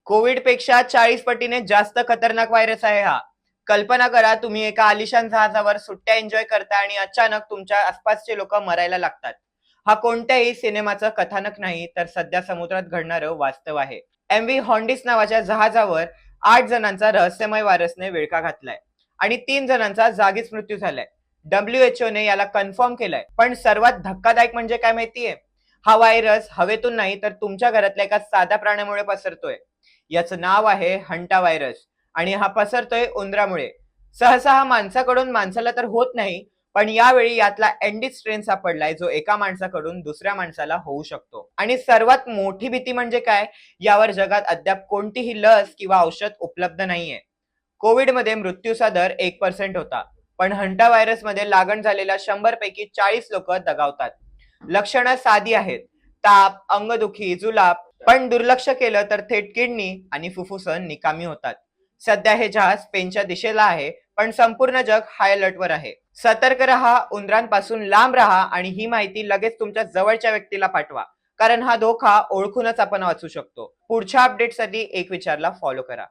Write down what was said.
Covid पेक्षा 40 पटीने जास्त खतरनाक व्हायरस आहे हा. कल्पना करा, तुम्ही एका आलिशान जहाजावर सुट्ट्या एन्जॉय करता आणि अचानक तुमच्या आसपासचे लोक मरायला लागतात. हा कोणत्याही सिनेमाचं कथानक नाही, तर सध्या समुद्रात घडणारं वास्तव आहे. एम व्ही हॉन्डिस नावाच्या जहाजावर 8 जणांचा रहस्यमय व्हायरसने विळखा घातलाय आणि 3 जणांचा जागीच मृत्यू झालाय. WHO ने याला कन्फर्म केलंय. पण सर्वात धक्कादायक म्हणजे काय माहितीये? हा व्हायरस हवेतून नाही, तर तुमच्या घरातल्या एका साध्या प्राण्यामुळे पसरतोय. याचं नाव आहे हंटा व्हायरस आणि हा पसरतोय उंदरामुळे. सहसा हा माणसाकडून माणसाला तर होत नाही, पण यावेळी यातला एंडिस स्ट्रेन सापडलाय, जो एका माणसाकडून दुसऱ्या माणसाला होऊ शकतो. आणि सर्वात मोठी भीती म्हणजे काय, यावर जगात अद्याप कोणतीही लस किंवा औषध उपलब्ध नाहीये. कोविडमध्ये मृत्यूचा दर 1% होता, पण हंटा व्हायरस मध्ये लागण झालेल्या 100 पैकी 40 लोक दगावतात. लक्षणं साधी आहेत: ताप, अंगदुखी, जुलाब. पण दुर्लक्ष केलं तर थेट किडनी आणि फुफ्फुसं निकामी होतात. सध्या हे जहाज स्पेनच्या दिशेला आहे, पण संपूर्ण जग हाय अलर्ट वर आहे. सतर्क रहा, उंदरांपासून लांब राहा आणि ही माहिती लगेच तुमच्या जवळच्या व्यक्तीला पाठवा, कारण हा धोका ओळखूनच आपण वाचू शकतो. पुढच्या अपडेटसाठी एक विचारला फॉलो करा.